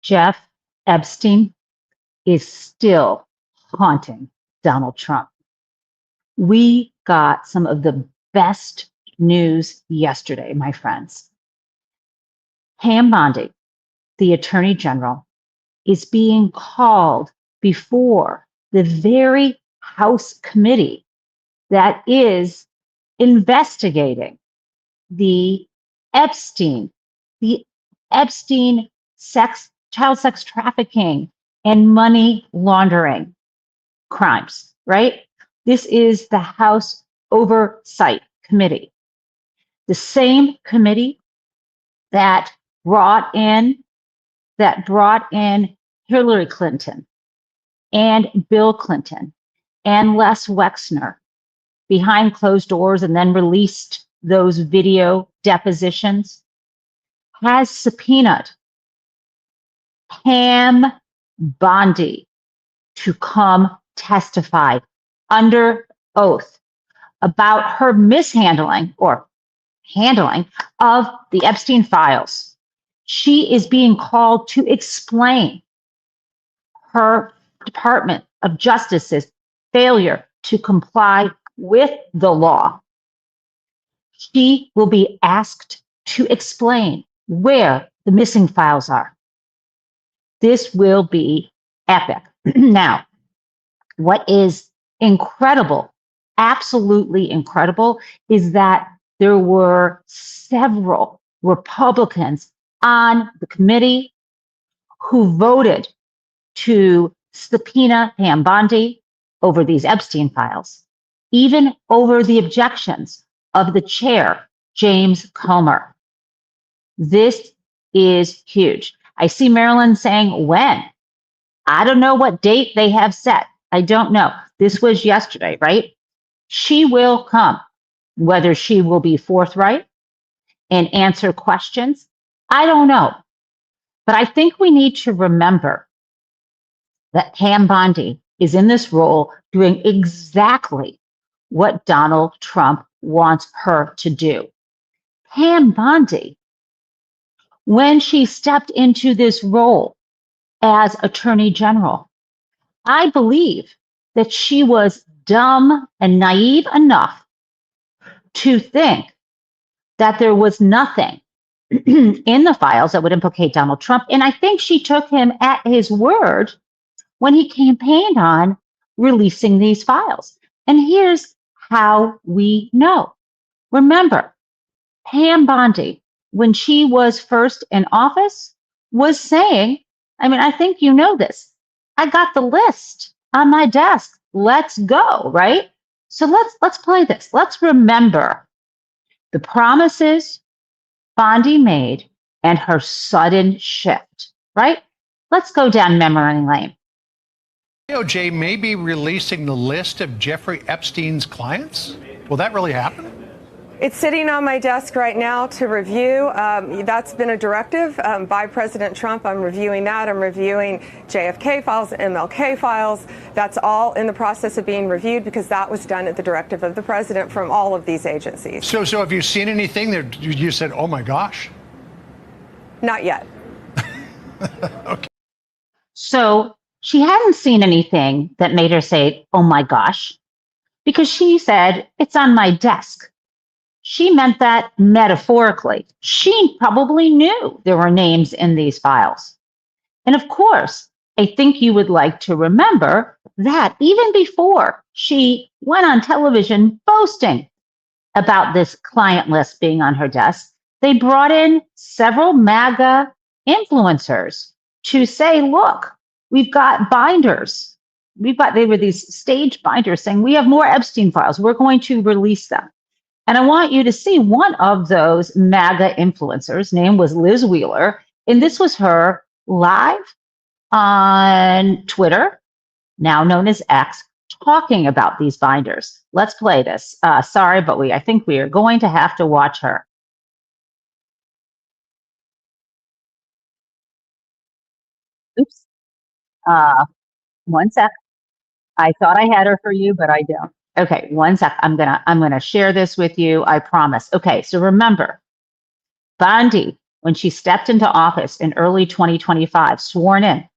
Jeff Epstein is still haunting Donald Trump. We got some of the best news yesterday, my friends. Pam Bondi, the Attorney General, is being called before the very House committee that is investigating the Epstein, the Epstein child sex trafficking, and money laundering crimes, right? This is the House Oversight Committee, the same committee that brought in Hillary Clinton and Bill Clinton and Les Wexner behind closed doors and then released those video depositions, has subpoenaed Pam Bondi to come testify under oath about her mishandling or handling of the Epstein files. She is being called to explain her Department of Justice's failure to comply with the law. She will be asked to explain where the missing files are. This will be epic. Now, what is incredible, absolutely incredible, is that there were several Republicans on the committee who voted to subpoena Pam Bondi over these Epstein files, even over the objections of the chair, James Comer. This is huge. I see Marilyn saying when. I don't know what date they have set. I don't know. This was yesterday, right? She will come. Whether she will be forthright and answer questions, I don't know. But I think we need to remember that Pam Bondi is in this role doing exactly what Donald Trump wants her to do. Pam Bondi, when she stepped into this role as Attorney General, I believe that she was dumb and naive enough to think that there was nothing in the files that would implicate Donald Trump. And I think she took him at his word when he campaigned on releasing these files. And here's how we know. Remember, Pam Bondi, when she was first in office, was saying, I think you know this, I got the list on my desk. Let's go, right? So let's play this. Let's remember the promises Bondi made and her sudden shift, right? Let's go down memory lane. DOJ may be releasing the list of Jeffrey Epstein's clients. Will that really happen? It's sitting on my desk right now to review. That's been a directive by President Trump. I'm reviewing that. I'm reviewing JFK files, MLK files. That's all in the process of being reviewed because that was done at the directive of the president from all of these agencies. So have you seen anything that you said, oh my gosh? Not yet. Okay. So she hadn't seen anything that made her say, oh my gosh, because she said, it's on my desk. She meant that metaphorically. She probably knew there were names in these files. And of course, I think you would like to remember that even before she went on television boasting about this client list being on her desk, they brought in several MAGA influencers to say, look, we've got binders. They were these staged binders saying, we have more Epstein files. We're going to release them. And I want you to see one of those MAGA influencers, name was Liz Wheeler, and this was her live on Twitter, now known as X, talking about these binders. Let's play this. Sorry, but I think we are going to have to watch her. Oops. One sec. I thought I had her for you, but I don't. Okay, one sec. I'm gonna share this with you. I promise. Okay, so remember, Bondi when she stepped into office in early 2025, sworn in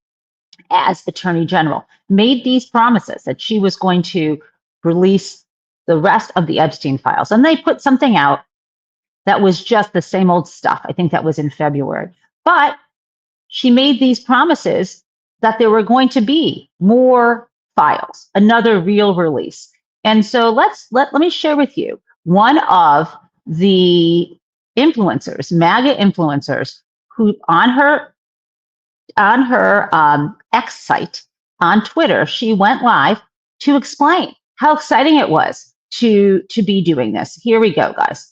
as Attorney General, made these promises that she was going to release the rest of the Epstein files. And they put something out that was just the same old stuff. I think that was in February. But she made these promises that there were going to be more files, another real release. And so let me share with you one of the influencers, MAGA influencers, who on her X site on Twitter, she went live to explain how exciting it was to be doing this. Here we go, guys.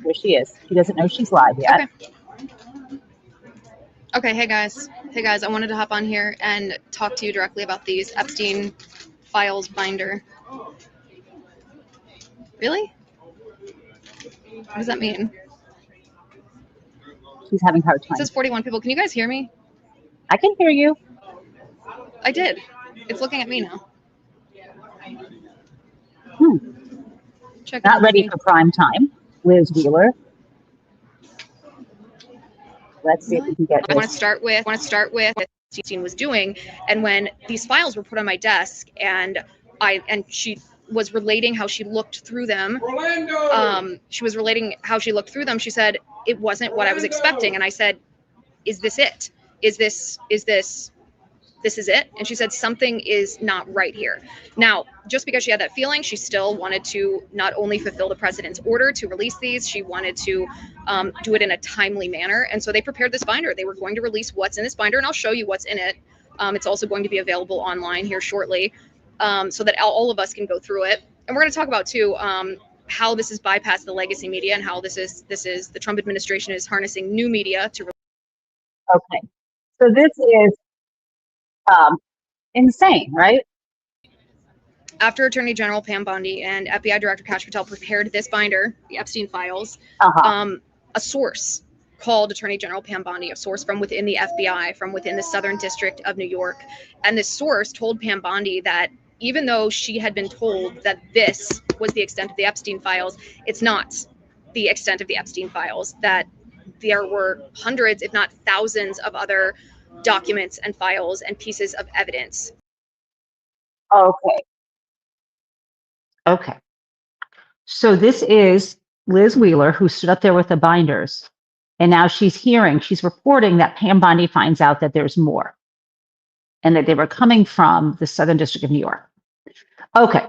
Here she is. She doesn't know she's live yet. Okay, hey guys. I wanted to hop on here and talk to you directly about these Epstein files binder. Really? What does that mean? She's having a hard time. It says 41 people. Can you guys hear me? I can hear you. I did. It's looking at me now. Check. Not ready for prime time. Liz Wheeler. Let's see if we can get this. I want to start with what Epstein was doing, and when these files were put on my desk, and she was relating how she looked through them. She was relating how she looked through them. She said it wasn't what I was expecting, and I said, "Is this it? Is this it?" And she said, something is not right here. Now, just because she had that feeling, she still wanted to not only fulfill the president's order to release these, she wanted to do it in a timely manner. And so they prepared this binder. They were going to release what's in this binder, and I'll show you what's in it. It's also going to be available online here shortly, so that all of us can go through it. And we're going to talk about, too, how this has bypassed the legacy media and how this is the Trump administration is harnessing new media to. Okay. So this is insane, right? After Attorney General Pam Bondi and FBI Director Kash Patel prepared this binder, the Epstein files, a source called Attorney General Pam Bondi, a source from within the FBI, from within the Southern District of New York. And this source told Pam Bondi that even though she had been told that this was the extent of the Epstein files, it's not the extent of the Epstein files, that there were hundreds, if not thousands, of other documents and files and pieces of evidence. Okay. So this is Liz Wheeler, who stood up there with the binders, and now she's reporting that Pam Bondi finds out that there's more, and that they were coming from the Southern District of New York. Okay.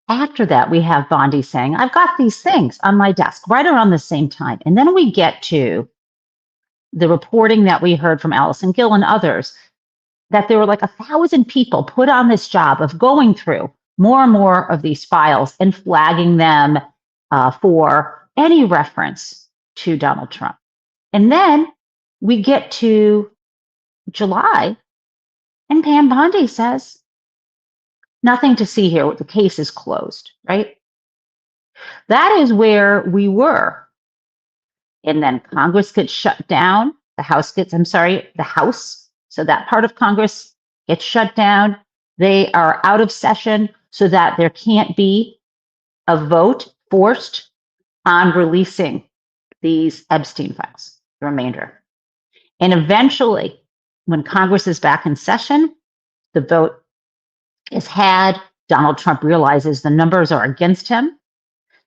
After that, we have Bondi saying, I've got these things on my desk right around the same time. And then we get to the reporting that we heard from Allison Gill and others, that there were like 1,000 people put on this job of going through more and more of these files and flagging them for any reference to Donald Trump. And then we get to July, and Pam Bondi says, nothing to see here. The case is closed, right? That is where we were. And then Congress gets shut down. The House, so that part of Congress gets shut down. They are out of session so that there can't be a vote forced on releasing these Epstein files, the remainder. And eventually, when Congress is back in session, the vote is had. Donald Trump realizes the numbers are against him,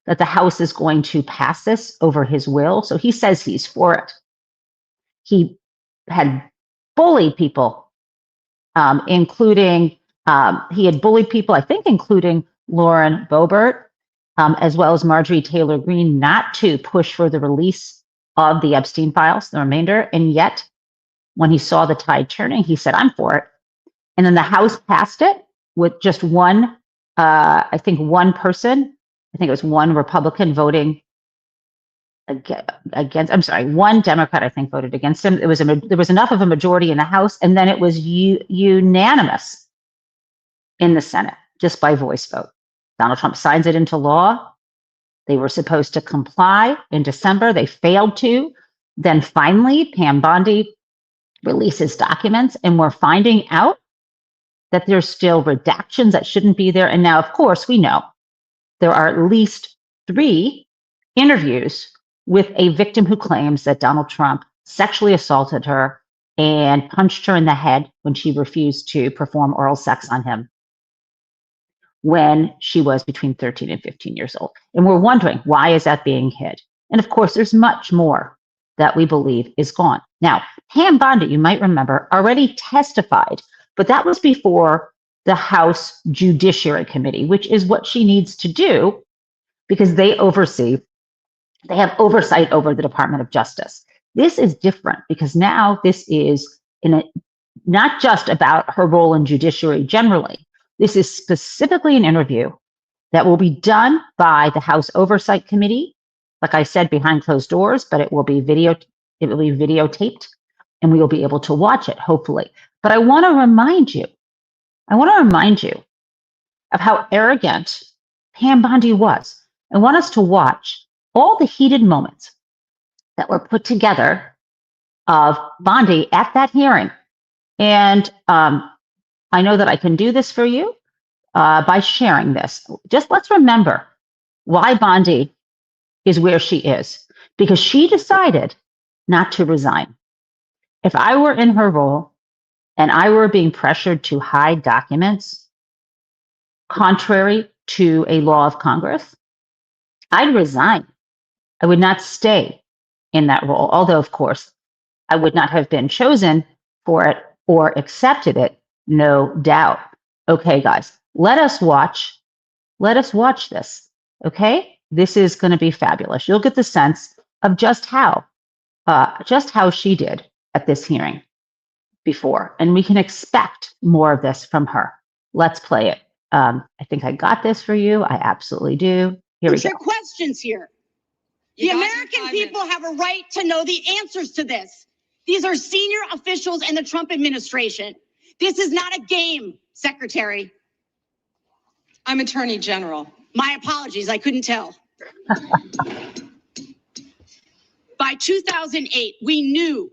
that the House is going to pass this over his will. So he says he's for it. He had bullied people, including I think, including Lauren Boebert, as well as Marjorie Taylor Greene, not to push for the release of the Epstein files, the remainder. And yet, when he saw the tide turning, he said, I'm for it. And then the House passed it with just one person. I think it was one Republican voting against. I'm sorry, one Democrat, I think, voted against him. There was enough of a majority in the House, and then it was unanimous in the Senate, just by voice vote. Donald Trump signs it into law. They were supposed to comply in December. They failed to. Then finally, Pam Bondi releases documents, and we're finding out that there's still redactions that shouldn't be there. And now, of course, we know there are at least 3 interviews with a victim who claims that Donald Trump sexually assaulted her and punched her in the head when she refused to perform oral sex on him when she was between 13 and 15 years old. And we're wondering, why is that being hid? And of course, there's much more that we believe is gone. Now, Pam Bondi, you might remember, already testified, but that was before the House Judiciary Committee, which is what she needs to do because they have oversight over the Department of Justice. This is different because now this is not just about her role in judiciary generally. This is specifically an interview that will be done by the House Oversight Committee, like I said, behind closed doors, but it will be videotaped, and we will be able to watch it, hopefully. But I want to remind you of how arrogant Pam Bondi was. I want us to watch all the heated moments that were put together of Bondi at that hearing. And I know that I can do this for you by sharing this. Just let's remember why Bondi is where she is, because she decided not to resign. If I were in her role and I were being pressured to hide documents contrary to a law of Congress, I'd resign. I would not stay in that role, although, of course, I would not have been chosen for it or accepted it, no doubt. Okay, guys, let us watch this, okay? This is going to be fabulous. You'll get the sense of just how she did at this hearing before, and we can expect more of this from her. Let's play it. I think I got this for you. I absolutely do. Here we go. Questions here. The American people have a right to know the answers to this. These are senior officials in the Trump administration. This is not a game, Secretary. I'm Attorney General. My apologies, I couldn't tell. By 2008, we knew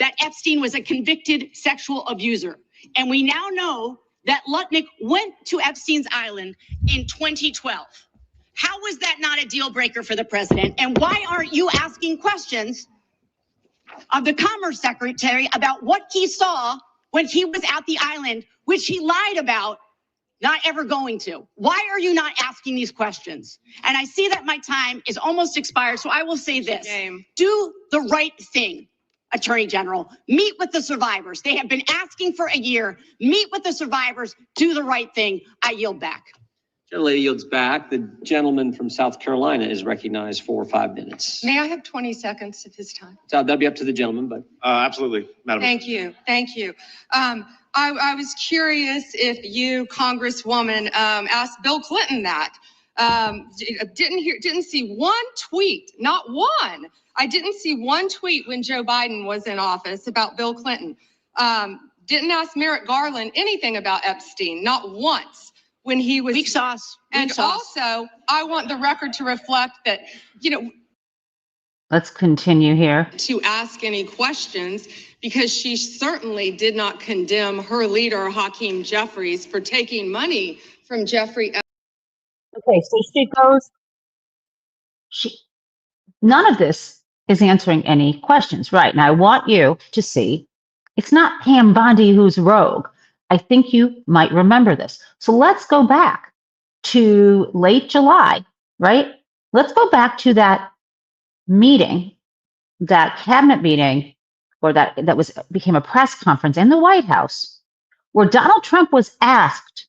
that Epstein was a convicted sexual abuser. And we now know that Lutnick went to Epstein's Island in 2012. How was that not a deal breaker for the president? And why aren't you asking questions of the Commerce Secretary about what he saw when he was at the island, which he lied about not ever going to? Why are you not asking these questions? And I see that my time is almost expired, so I will say this. Do the right thing, Attorney General. Meet with the survivors. They have been asking for a year. Meet with the survivors. Do the right thing. I yield back. Gentlelady yields back. The gentleman from South Carolina is recognized for 5 minutes. May I have 20 seconds of his time? So that'll be up to the gentleman, but absolutely, Madam. Thank you. I was curious if you, Congresswoman, asked Bill Clinton that. Didn't see one tweet, not one. I didn't see one tweet when Joe Biden was in office about Bill Clinton. Didn't ask Merrick Garland anything about Epstein, not once when he was. Weak sauce. Also, I want the record to reflect that, Let's continue here. to ask any questions, because she certainly did not condemn her leader, Hakeem Jeffries, for taking money from Jeffrey. Okay, so she goes, none of this is answering any questions, right? And I want you to see, it's not Pam Bondi who's rogue. I think you might remember this. So let's go back to late July, right? Let's go back to that meeting, that cabinet meeting, or that became a press conference in the White House, where Donald Trump was asked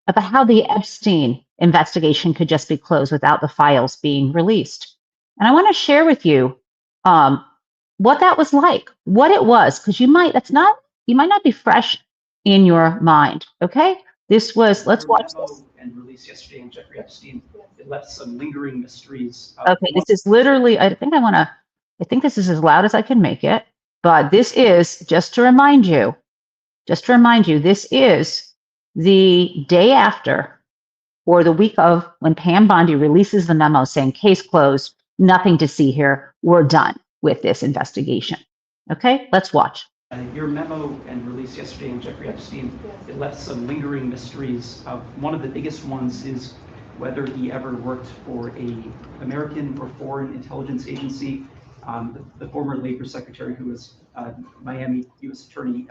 about how the Epstein investigation could just be closed without the files being released. And I want to share with you what that was like, what it was, because you might not be fresh in your mind. Okay, this was. Let's watch this. And released yesterday, and Jeffrey Epstein, it left some lingering mysteries. Okay, this is literally. I think this is as loud as I can make it. But this is just to remind you. This is the day after, or the week of, when Pam Bondi releases the memo saying case closed, nothing to see here, we're done with this investigation. Okay, let's watch. Your memo and release yesterday, and Jeffrey Epstein, it left some lingering mysteries. One of the biggest ones is whether he ever worked for a American or foreign intelligence agency. The former Labor Secretary, who was Miami U.S. Attorney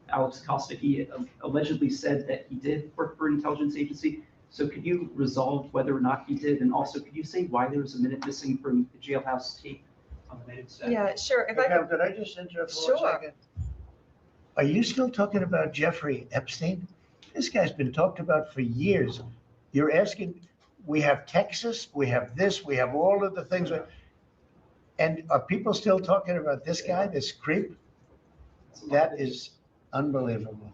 Alex Costa, he allegedly said that he did work for an intelligence agency. So could you resolve whether or not he did? And also, could you say why there was a minute missing from the jailhouse tape on the minute set? Yeah, sure. If Pam, could I just interrupt for Sure. 1 second? Are you still talking about Jeffrey Epstein? This guy's been talked about for years. You're asking, we have Texas, we have this, we have all of the things. And are people still talking about this guy, this creep? That is unbelievable.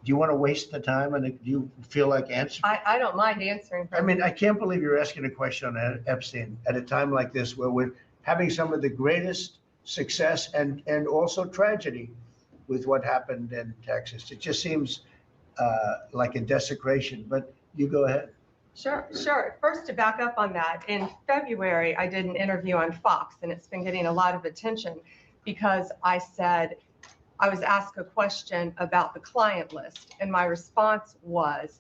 Do you want to waste the time, and do you feel like answering? I don't mind answering. I mean, I can't believe you're asking a question on Epstein at a time like this, where we're having some of the greatest success and also tragedy with what happened in Texas. It just seems like a desecration, but you go ahead. Sure. First, to back up on that, in February, I did an interview on Fox, and it's been getting a lot of attention because I said, I was asked a question about the client list, and my response was,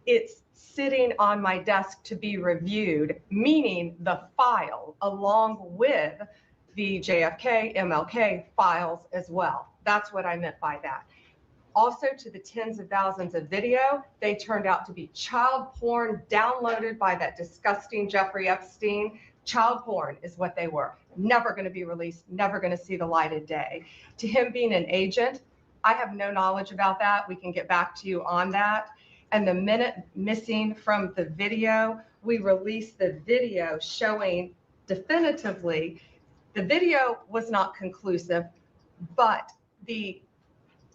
it's sitting on my desk to be reviewed, meaning the file along with the JFK, MLK files as well. That's what I meant by that. Also, to the tens of thousands of video, they turned out to be child porn downloaded by that disgusting Jeffrey Epstein. Child porn is what they were. Never going to be released, never going to see the light of day. To him being an agent, I have no knowledge about that. We can get back to you on that. And the minute missing from the video, we released the video showing definitively, the video was not conclusive, but the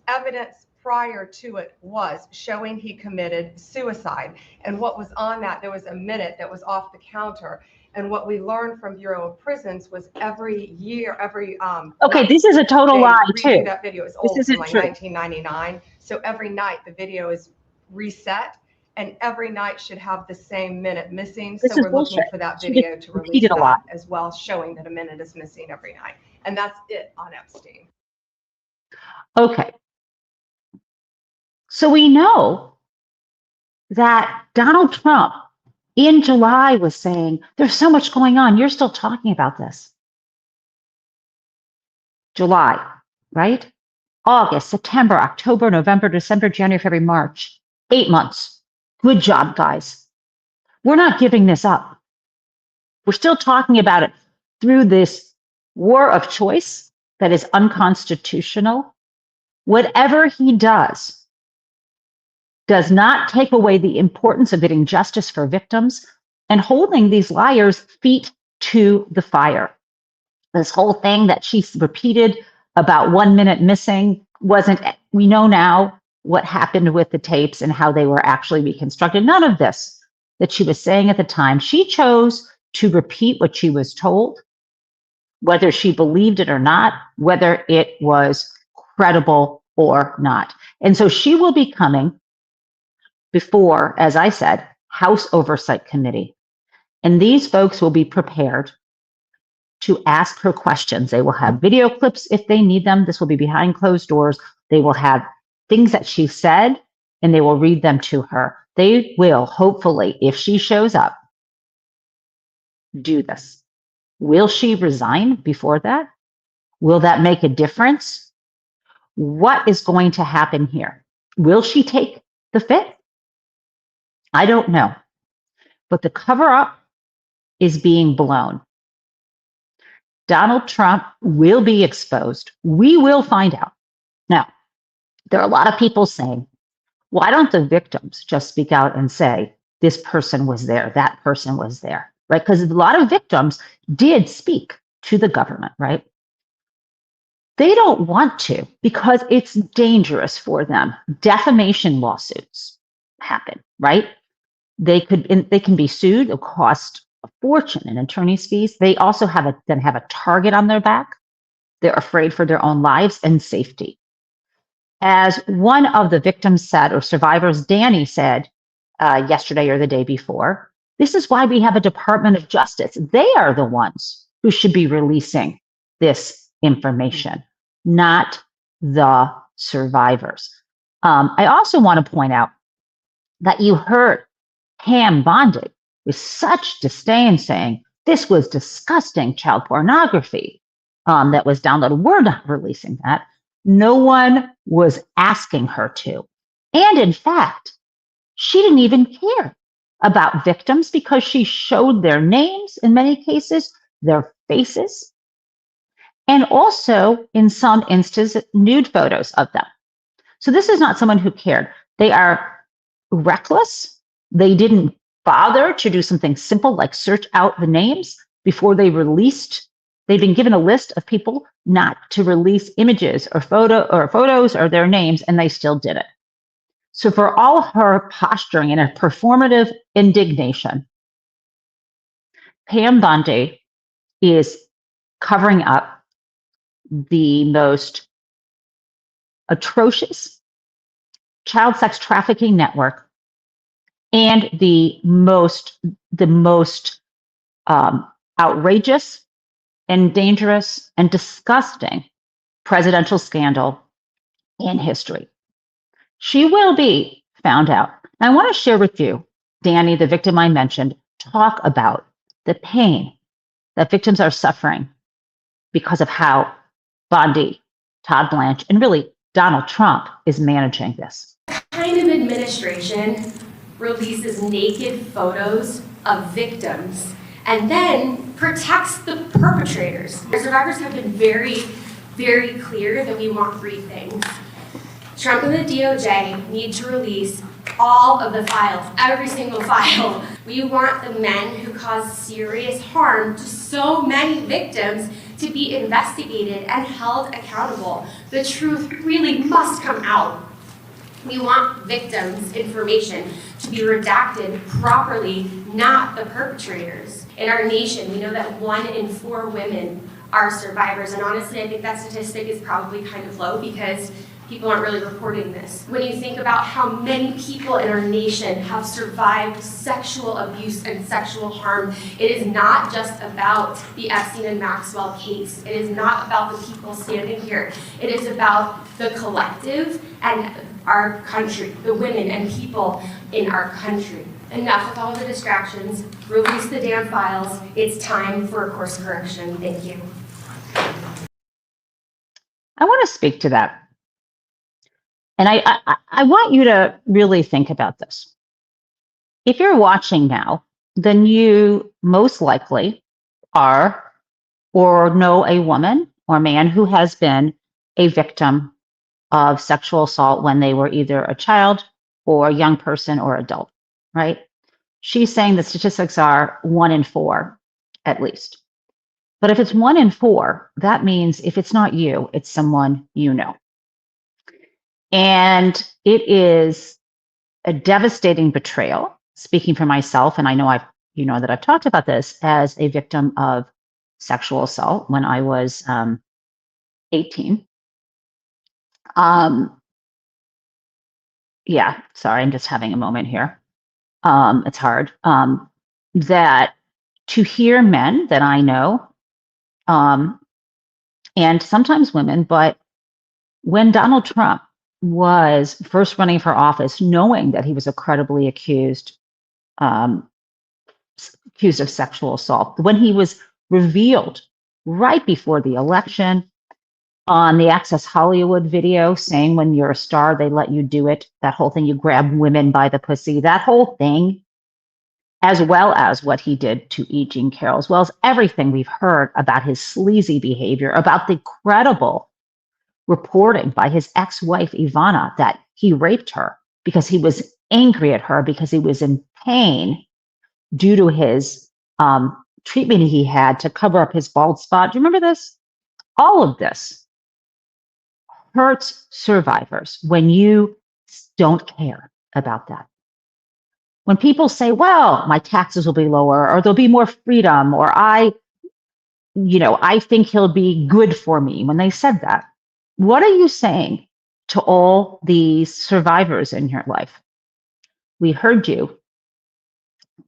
evidence prior to it was showing he committed suicide. And what was on that, there was a minute that was off the counter. And what we learned from Bureau of Prisons was every year, Okay, this is a total lie too. That video is old, from like 1999. So every night the video is reset, and every night should have the same minute missing. So we're looking for that video to release that as well, showing that a minute is missing every night. And that's it on Epstein. Okay. So we know that Donald Trump in July was saying, there's so much going on. You're still talking about this. July, right? August, September, October, November, December, January, February, March. 8 months. Good job, guys. We're not giving this up. We're still talking about it through this war of choice that is unconstitutional. Whatever he does not take away the importance of getting justice for victims and holding these liars' feet to the fire. This whole thing that she repeated about 1 minute missing wasn't, we know now what happened with the tapes and how they were actually reconstructed. None of this that she was saying at the time. She chose to repeat what she was told, whether she believed it or not, whether it was credible or not. And so she will be coming before, as I said, House Oversight Committee. And these folks will be prepared to ask her questions. They will have video clips if they need them. This will be behind closed doors. They will have things that she said, and they will read them to her. They will, hopefully, if she shows up, do this. Will she resign before that? Will that make a difference? What is going to happen here? Will she take the fifth? I don't know. But the cover-up is being blown. Donald Trump will be exposed. We will find out. Now, there are a lot of people saying, why don't the victims just speak out and say, this person was there, that person was there, right? Because a lot of victims did speak to the government, right? They don't want to because it's dangerous for them. Defamation lawsuits happen, right? They can be sued. It'll cost a fortune in attorney's fees. They also have a target on their back. They're afraid for their own lives and safety. As one of the victims said, or survivors, Danny said yesterday or the day before, this is why we have a Department of Justice. They are the ones who should be releasing this information, not the survivors. I also want to point out that you heard Pam Bondi with such disdain, saying this was disgusting child pornography that was downloaded. We're not releasing that. No one was asking her to. And in fact, she didn't even care about victims because she showed their names in many cases, their faces, and also in some instances, nude photos of them. So this is not someone who cared. They are reckless. They didn't bother to do something simple like search out the names before they released. They've been given a list of people not to release images or photos or their names, and they still did it. So for all her posturing and a performative indignation, Pam Bondi is covering up the most atrocious child sex trafficking network and the most outrageous and dangerous and disgusting presidential scandal in history. She will be found out. And I want to share with you, Danny, the victim I mentioned, talk about the pain that victims are suffering because of how Bondi, Todd Blanche, and really Donald Trump is managing this. What kind of administration releases naked photos of victims and then protects the perpetrators? The survivors have been very, very clear that we want three things. Trump and the DOJ need to release all of the files, every single file. We want the men who caused serious harm to so many victims to be investigated and held accountable. The truth really must come out. We want victims' information to be redacted properly, not the perpetrators. In our nation, we know that 1 in 4 women are survivors, and honestly, I think that statistic is probably kind of low because people aren't really reporting this. When you think about how many people in our nation have survived sexual abuse and sexual harm, it is not just about the Epstein and Maxwell case. It is not about the people standing here. It is about the collective and our country, the women and people in our country. Enough with all the distractions. Release the damn files. It's time for a course correction. Thank you. I want to speak to that. And I want you to really think about this. If you're watching now, then you most likely are or know a woman or man who has been a victim of sexual assault when they were either a child or a young person or adult, right? She's saying the statistics are 1 in 4, at least. But if it's 1 in 4, that means if it's not you, it's someone you know. And it is a devastating betrayal, speaking for myself, and I know that I've talked about this as a victim of sexual assault when I was 18. Yeah, sorry, I'm just having a moment here. It's hard. That to hear men that I know, and sometimes women, but when Donald Trump was first running for office, knowing that he was credibly accused of sexual assault, when he was revealed right before the election on the Access Hollywood video saying when you're a star, they let you do it, that whole thing, you grab women by the pussy, that whole thing, as well as what he did to E. Jean Carroll, as well as everything we've heard about his sleazy behavior, about the credible reporting by his ex-wife, Ivana, that he raped her because he was angry at her, because he was in pain due to his treatment he had to cover up his bald spot. Do you remember this? All of this hurts survivors when you don't care about that. When people say, well, my taxes will be lower, or there'll be more freedom, or I think he'll be good for me. When they said that, what are you saying to all these survivors in your life? We heard you.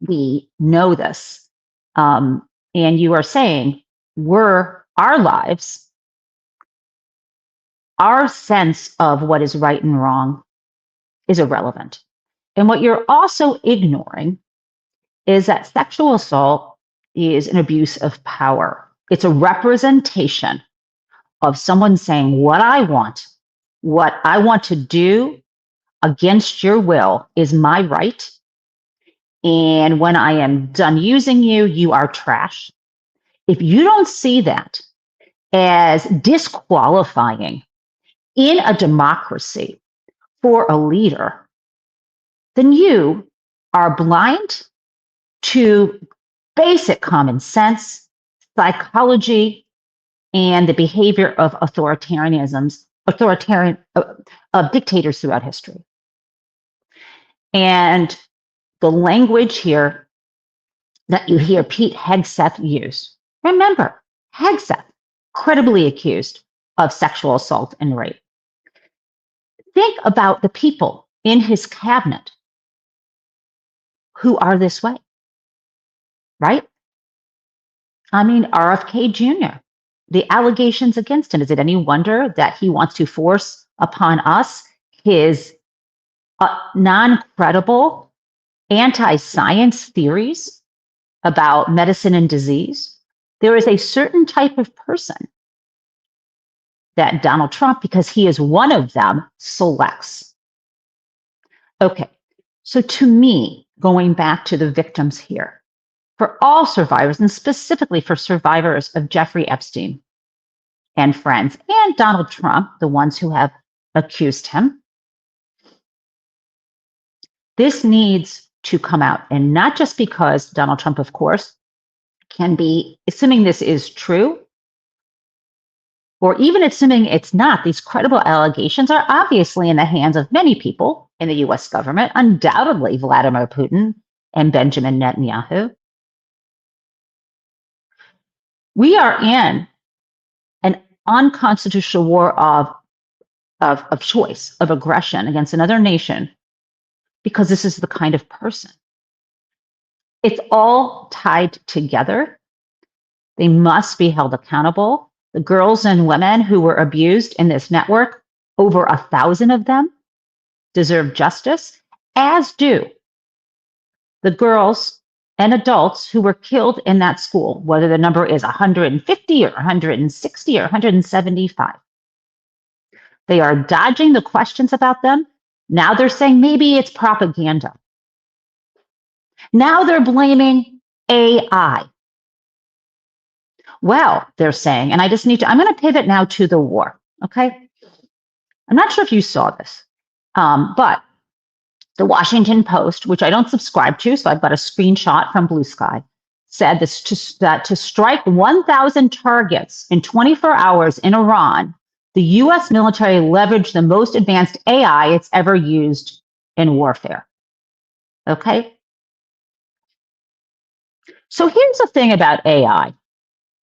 We know this. And you are saying our lives, our sense of what is right and wrong is irrelevant. And what you're also ignoring is that sexual assault is an abuse of power. It's a representation of someone saying, what I want to do against your will is my right. And when I am done using you, you are trash. If you don't see that as disqualifying in a democracy for a leader, then you are blind to basic common sense, psychology, and the behavior of of dictators throughout history. And the language here that you hear Pete Hegseth use, remember, Hegseth, credibly accused of sexual assault and rape. Think about the people in his cabinet who are this way, right? I mean, RFK Jr., the allegations against him. Is it any wonder that he wants to force upon us his non-credible anti-science theories about medicine and disease? There is a certain type of person that Donald Trump, because he is one of them, selects. Okay, so to me, going back to the victims here, for all survivors, and specifically for survivors of Jeffrey Epstein and friends, and Donald Trump, the ones who have accused him, this needs to come out. And not just because Donald Trump, of course, can be, assuming this is true, or even assuming it's not, these credible allegations are obviously in the hands of many people in the US government, undoubtedly Vladimir Putin and Benjamin Netanyahu. We are in an unconstitutional war of choice, of aggression against another nation, because this is the kind of person. It's all tied together. They must be held accountable. The girls and women who were abused in this network, over 1,000 of them, deserve justice, as do the girls and adults who were killed in that school, whether the number is 150 or 160 or 175. They are dodging the questions about them. Now they're saying maybe it's propaganda. Now they're blaming AI. Well, they're saying, and I'm going to pivot now to the war, okay? I'm not sure if you saw this, but the Washington Post, which I don't subscribe to, so I've got a screenshot from Blue Sky, said that to strike 1,000 targets in 24 hours in Iran, the U.S. military leveraged the most advanced AI it's ever used in warfare. Okay? So here's the thing about AI.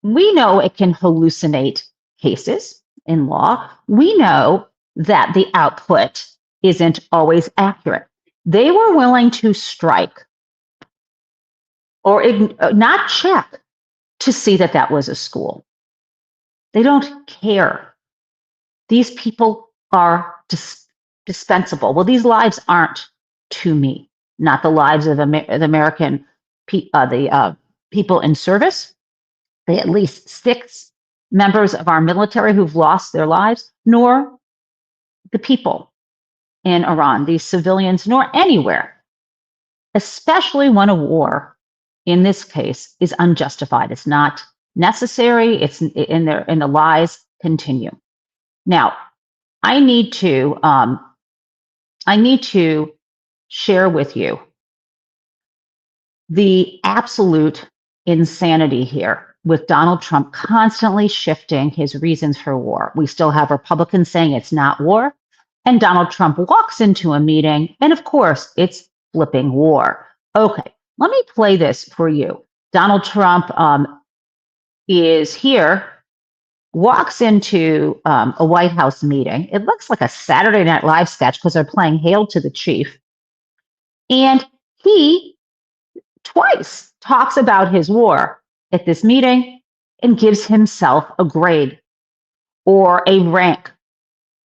We know it can hallucinate cases in law. We know that the output isn't always accurate. They were willing to strike or not check to see that that was a school. They don't care. These people are dispensable. Well, these lives aren't to me, not the lives of the American people in service. They at least 6 members of our military who've lost their lives, nor the people in Iran, these civilians, nor anywhere, especially when a war, in this case, is unjustified. It's not necessary. It's in the lies continue. Now, I need to share with you the absolute insanity here with Donald Trump constantly shifting his reasons for war. We still have Republicans saying it's not war, and Donald Trump walks into a meeting, and of course, it's flipping war. Okay, let me play this for you. Donald Trump is here, walks into a White House meeting. It looks like a Saturday Night Live sketch because they're playing Hail to the Chief. And he twice talks about his war at this meeting and gives himself a grade or a rank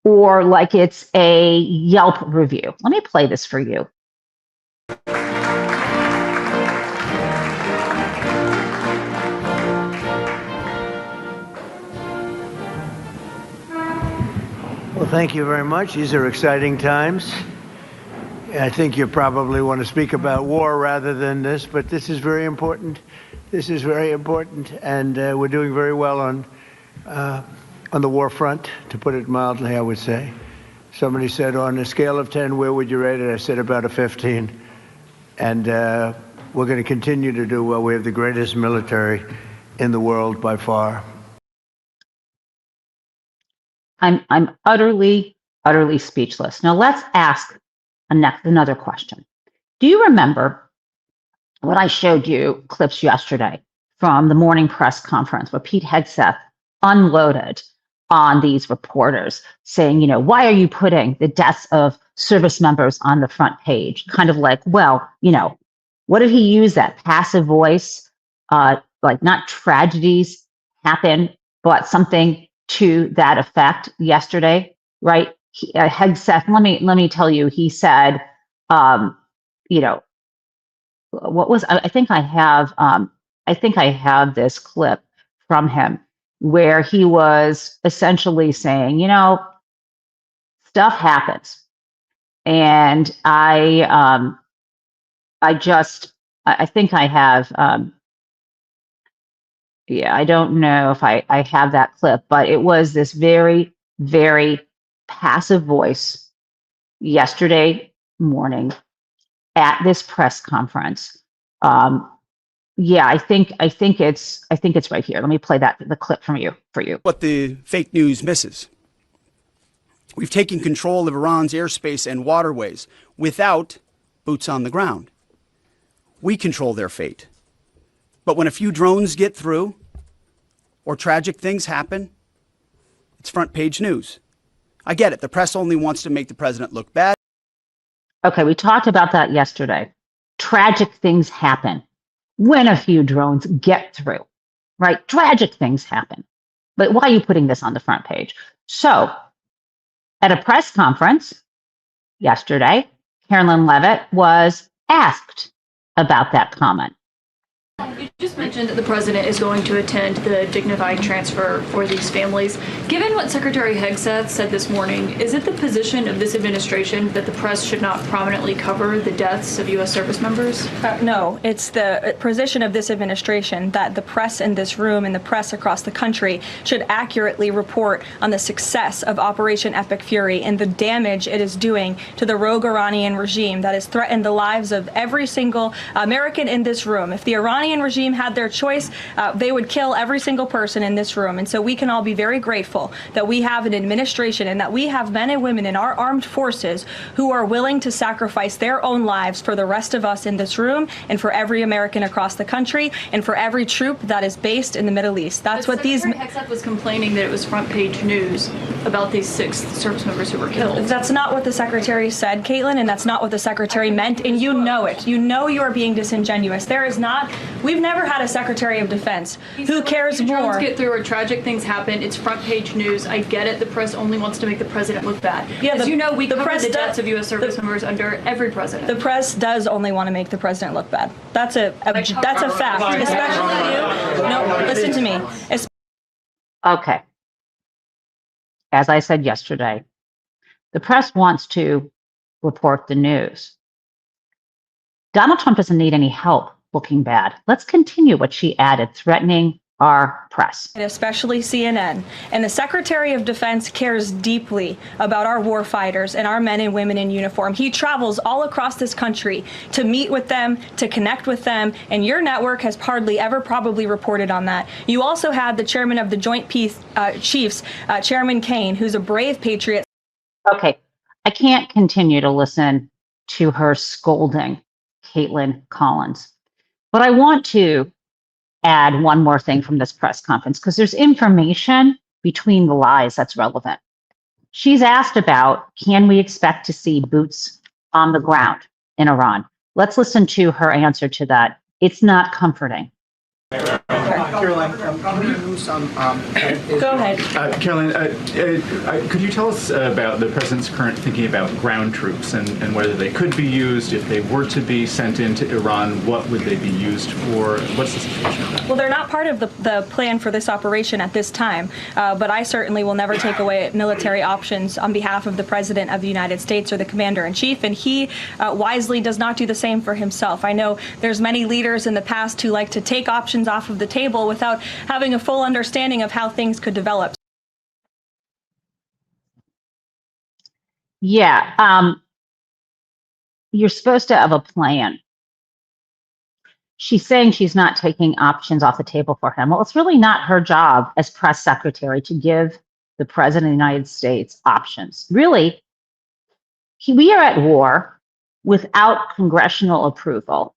or like it's a Yelp review. Let me play this for you. thank you very much. These are exciting times. I think you probably want to speak about war rather than this, but this is very important. This is very important, and we're doing very well on the war front, to put it mildly, I would say. Somebody said, on a scale of 10, where would you rate it? I said about a 15. And we're going to continue to do well. We have the greatest military in the world by far. I'm utterly speechless. Now let's ask another question. Do you remember what I showed you clips yesterday from the morning press conference where Pete Hegseth unloaded on these reporters saying, why are you putting the deaths of service members on the front page? Kind of like, well, what did he use, that passive voice? Like, not tragedies happen, but something to that effect yesterday, right? Hegseth, let me tell you, he said, what was, I think I have this clip from him where he was essentially saying, stuff happens. And I think I have, I don't know if I have that clip, but it was this very, very passive voice yesterday morning at this press conference. I think it's right here. Let me play the clip for you. What the fake news misses. We've taken control of Iran's airspace and waterways without boots on the ground. We control their fate. But when a few drones get through or tragic things happen, it's front page news. I get it. The press only wants to make the president look bad. Okay, we talked about that yesterday. Tragic things happen when a few drones get through, right? Tragic things happen. But why are you putting this on the front page? So, at a press conference yesterday, Carolyn Leavitt was asked about that comment. You just mentioned that the president is going to attend the dignified transfer for these families. Given what Secretary Hegseth said this morning, is it the position of this administration that the press should not prominently cover the deaths of U.S. service members? No, it's the position of this administration that the press in this room and the press across the country should accurately report on the success of Operation Epic Fury and the damage it is doing to the rogue Iranian regime that has threatened the lives of every single American in this room. If the Iranian regime had their choice, they would kill every single person in this room. And so we can all be very grateful that we have an administration and that we have men and women in our armed forces who are willing to sacrifice their own lives for the rest of us in this room and for every American across the country and for every troop that is based in the Middle East. That's what these... Secretary Hegseth was complaining that it was front page news about these 6 service members who were killed. That's not what the secretary said, Caitlin, and that's not what the secretary meant, and you know it. You know you are being disingenuous. There is not... We've never had a Secretary of Defense who cares more. Drones get through or tragic things happen. It's front page news. I get it. The press only wants to make the president look bad. Yeah, as you know, we cover the deaths of U.S. service members under every president. The press does only want to make the president look bad. That's a fact. Especially you. No, listen to me. Okay. As I said yesterday, the press wants to report the news. Donald Trump doesn't need any help looking bad. Let's continue what she added, threatening our press. Especially CNN. And the Secretary of Defense cares deeply about our war fighters and our men and women in uniform. He travels all across this country to meet with them, to connect with them, and your network has hardly ever probably reported on that. You also had the chairman of the Joint Chiefs, Chairman Kane, who's a brave patriot. Okay, I can't continue to listen to her scolding Caitlin Collins. But I want to add one more thing from this press conference because there's information between the lies that's relevant. She's asked about, can we expect to see boots on the ground in Iran? Let's listen to her answer to that. It's not comforting. Caroline, can we use some? Go ahead. Caroline, could you tell us about the president's current thinking about ground troops and whether they could be used if they were to be sent into Iran? What would they be used for? What's the situation of that? Well, they're not part of the plan for this operation at this time, but I certainly will never take away military options on behalf of the President of the United States or the Commander-in-Chief, and he wisely does not do the same for himself. I know there's many leaders in the past who like to take options off of the table without having a full understanding of how things could develop. Yeah, you're supposed to have a plan. She's saying she's not taking options off the table for him. Well, it's really not her job as press secretary to give the President of the United States options. Really, we are at war without congressional approval.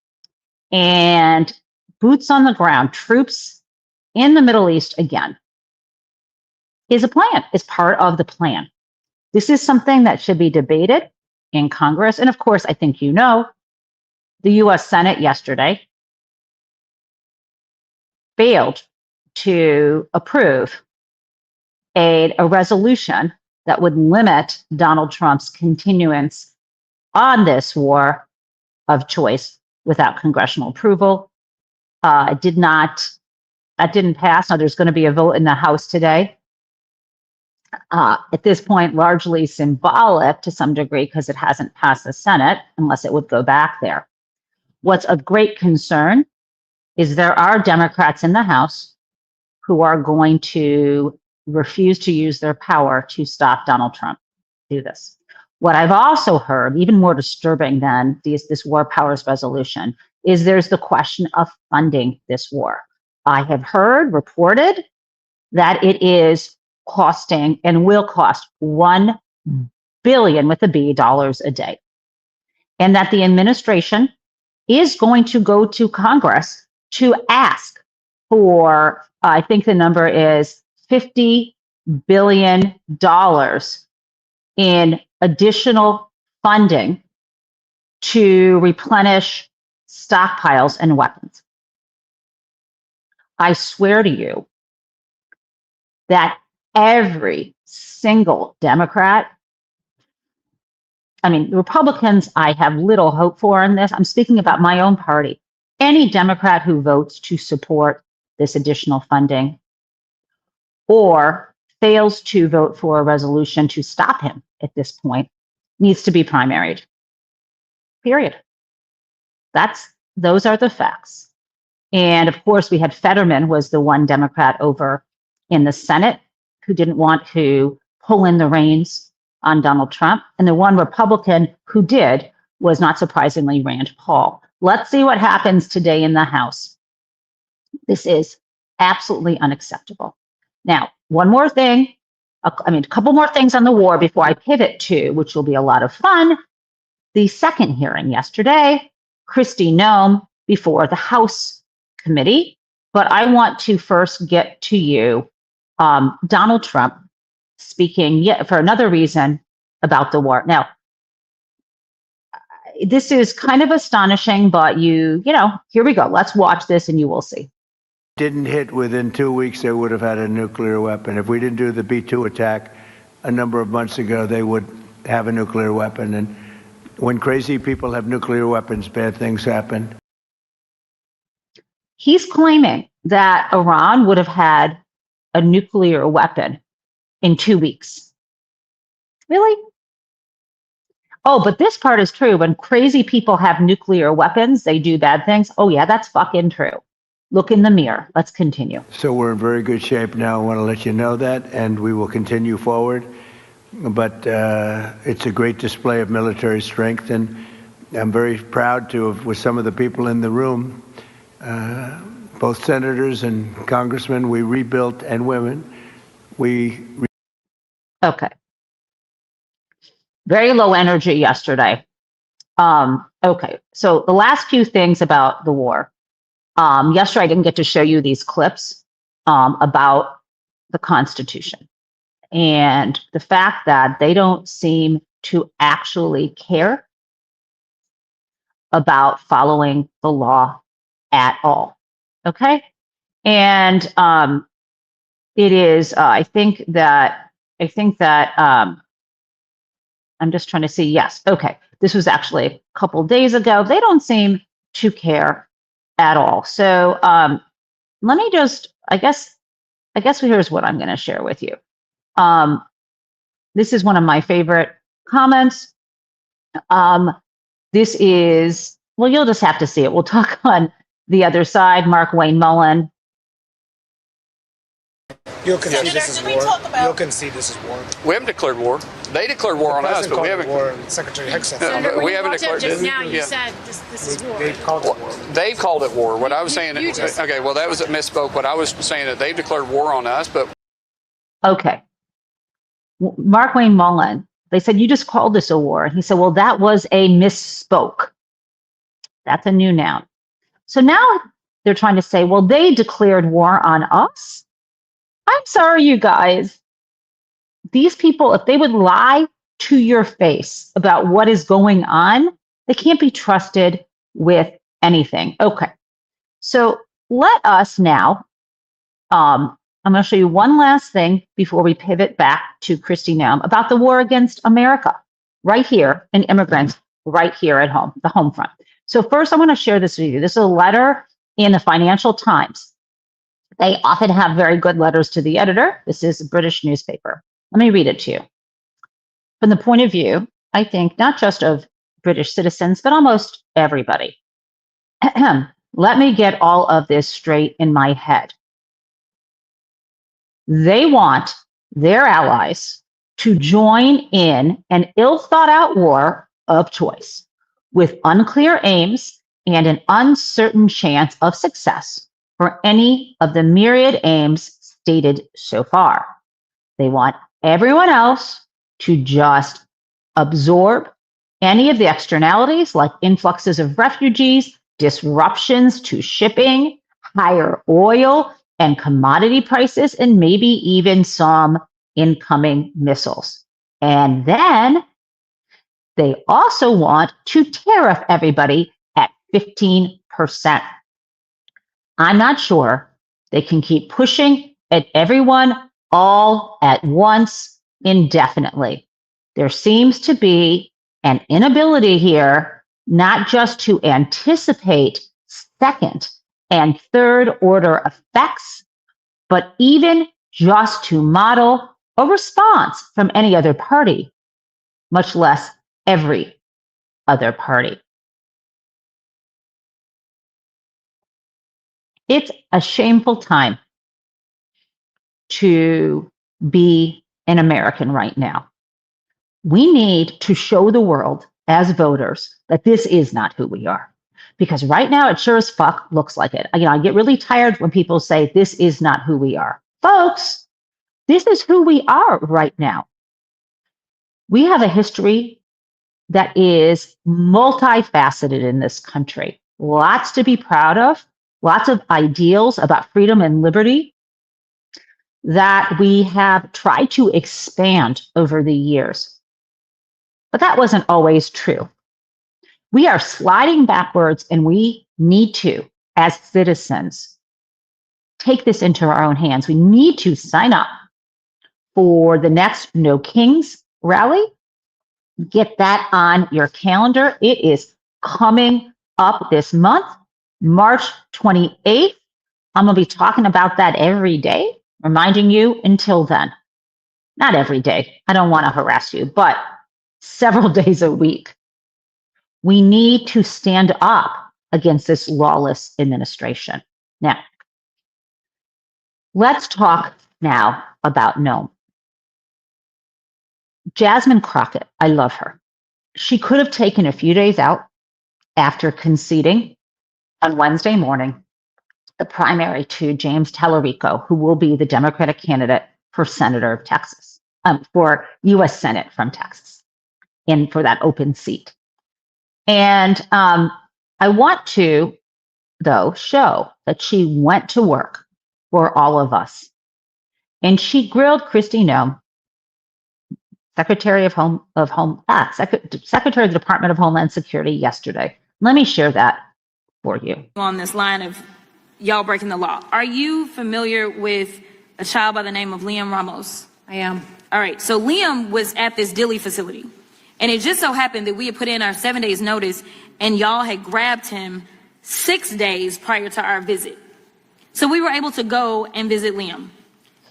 And boots on the ground, troops in the Middle East again, is a plan, is part of the plan. This is something that should be debated in Congress. And of course, I think you know, the US Senate yesterday failed to approve a resolution that would limit Donald Trump's continuance on this war of choice without congressional approval. That didn't pass. Now there's going to be a vote in the House today. At this point, largely symbolic to some degree because it hasn't passed the Senate unless it would go back there. What's of great concern is there are Democrats in the House who are going to refuse to use their power to stop Donald Trump do this. What I've also heard, even more disturbing than this war powers resolution, is there's the question of funding this war. I have heard reported that it is costing and will cost $1 billion with a B dollars a day. And that the administration is going to go to Congress to ask for, I think the number is $50 billion in additional funding to replenish stockpiles and weapons. I swear to you that every single Democrat, I mean, Republicans, I have little hope for in this. I'm speaking about my own party. Any Democrat who votes to support this additional funding or fails to vote for a resolution to stop him at this point needs to be primaried. Period. Those are the facts. And of course, we had Fetterman was the one Democrat over in the Senate who didn't want to pull in the reins on Donald Trump. And the one Republican who did was, not surprisingly, Rand Paul. Let's see what happens today in the House. This is absolutely unacceptable. Now, one more thing, a couple more things on the war before I pivot to, which will be a lot of fun, the second hearing yesterday, Noem before the House Committee. But I want to first get to you, Donald Trump speaking yet for another reason about the war. Now, this is kind of astonishing, but you know, here we go. Let's watch this and you will see. Didn't hit within 2 weeks, they would have had a nuclear weapon. If we didn't do the B-2 attack a number of months ago, they would have a nuclear weapon. And when crazy people have nuclear weapons, bad things happen. He's claiming that Iran would have had a nuclear weapon in 2 weeks. Really? Oh, but this part is true. When crazy people have nuclear weapons, they do bad things. Oh, yeah, that's fucking true. Look in the mirror. Let's continue. So we're in very good shape now. I want to let you know that, and we will continue forward. But it's a great display of military strength, and I'm very proud to have, with some of the people in the room, both senators and congressmen, we rebuilt, and women, Okay. Very low energy yesterday. Okay, so the last few things about the war. Yesterday, I didn't get to show you these clips about the Constitution and the fact that they don't seem to actually care about following the law at all. Okay? And it is, I think that I'm just trying to see. Yes. Okay. This was actually a couple days ago. They don't seem to care at all. So let me just, I guess here's what I'm going to share with you. This is one of my favorite comments. This is, well, you'll just have to see it. We'll talk on the other side. Mark Wayne Mullen. You'll concede this is war. You'll concede this is war. We haven't declared war. They declared war on us, but we haven't. War. Secretary Hegseth. We haven't declared. Just now, you said this is war. They've called it war. They've called it war. What I was saying. Okay, well, that was a misspoke. What I was saying that they've declared war on us, but. Okay. Mark Wayne Mullen. They said you just called this a war. He said, well, that was a misspoke. That's a new noun. So now they're trying to say, well, they declared war on us. I'm sorry, you guys. These people, if they would lie to your face about what is going on, they can't be trusted with anything. Okay. So let us now, I'm going to show you one last thing before we pivot back to Kristi Noem about the war against America, right here, and immigrants right here at home, the home front. So first, I want to share this with you. This is a letter in the Financial Times. They often have very good letters to the editor. This is a British newspaper. Let me read it to you. From the point of view, I think, not just of British citizens, but almost everybody. Let me get all of this straight in my head. They want their allies to join in an ill-thought-out war of choice with unclear aims and an uncertain chance of success for any of the myriad aims stated so far. They want everyone else to just absorb any of the externalities like influxes of refugees, disruptions to shipping, higher oil and commodity prices, and maybe even some incoming missiles. And then they also want to tariff everybody at 15%. I'm not sure they can keep pushing at everyone all at once indefinitely. There seems to be an inability here not just to anticipate second and third order effects, but even just to model a response from any other party, much less every other party. It's a shameful time to be an American right now. We need to show the world as voters that this is not who we are. Because right now it sure as fuck looks like it. I get really tired when people say this is not who we are. Folks, this is who we are right now. We have a history that is multifaceted in this country. Lots to be proud of. Lots of ideals about freedom and liberty that we have tried to expand over the years. But that wasn't always true. We are sliding backwards, and we need to, as citizens, take this into our own hands. We need to sign up for the next No Kings rally. Get that on your calendar. It is coming up this month. March 28th, I'm going to be talking about that every day, reminding you until then. Not every day. I don't want to harass you, but several days a week. We need to stand up against this lawless administration. Now, let's talk now about Noem. Jasmine Crockett, I love her. She could have taken a few days out after conceding on Wednesday morning the primary to James Tallarico, who will be the Democratic candidate for Senator of Texas, for U.S. Senate from Texas, and for that open seat. And I want to, though, show that she went to work for all of us. And she grilled Kristi Noem, Secretary of Secretary of the Department of Homeland Security yesterday. Let me share that for you. On this line of y'all breaking the law. Are you familiar with a child by the name of Liam Ramos? I am. All right, so Liam was at this Dilley facility, and it just so happened that we had put in our 7 days notice, and y'all had grabbed him 6 days prior to our visit. So we were able to go and visit Liam.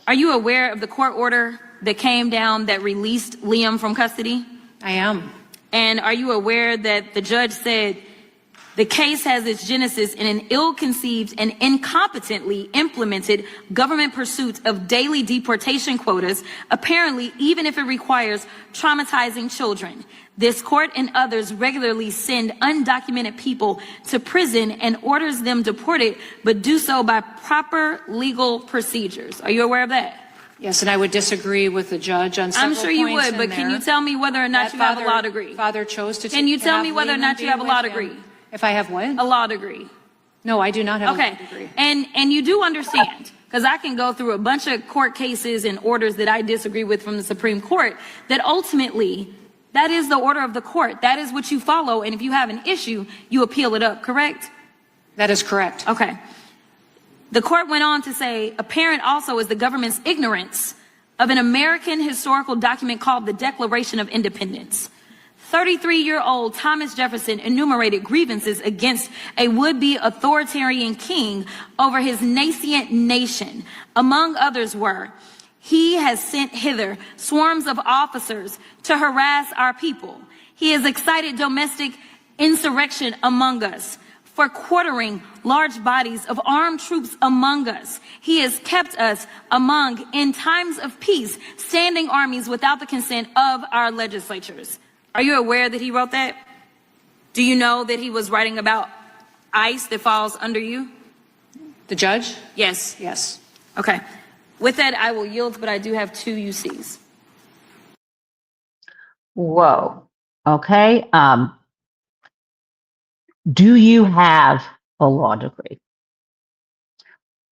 Are you aware of the court order that came down that released Liam from custody? I am. And are you aware that the judge said the case has its genesis in an ill-conceived and incompetently implemented government pursuit of daily deportation quotas, apparently even if it requires traumatizing children? This court and others regularly send undocumented people to prison and orders them deported, but do so by proper legal procedures. Are you aware of that? Yes, and I would disagree with the judge on several I'm sure you points would, but in can there. you tell me whether or not you have a law degree? Father chose to. Can you tell have me whether or Liam not you be have a law with degree? him. If I have what? A law degree. No, I do not have a law Okay, degree. and you do understand, because I can go through a bunch of court cases and orders that I disagree with from the Supreme Court, that ultimately that is the order of the court. That is what you follow, and if you have an issue, you appeal it up, correct? That is correct. Okay. The court went on to say, apparent also is the government's ignorance of an American historical document called the Declaration of Independence. 33-year-old Thomas Jefferson enumerated grievances against a would-be authoritarian king over his nascent nation. Among others were, he has sent hither swarms of officers to harass our people. He has excited domestic insurrection among us, for quartering large bodies of armed troops among us. He has kept us among, in times of peace, standing armies without the consent of our legislatures. Are you aware that he wrote that? Do you know that he was writing about ICE that falls under you? The judge? Yes. Yes. Okay. With that, I will yield, but I do have 2 UCs. Whoa. Okay. Do you have a law degree?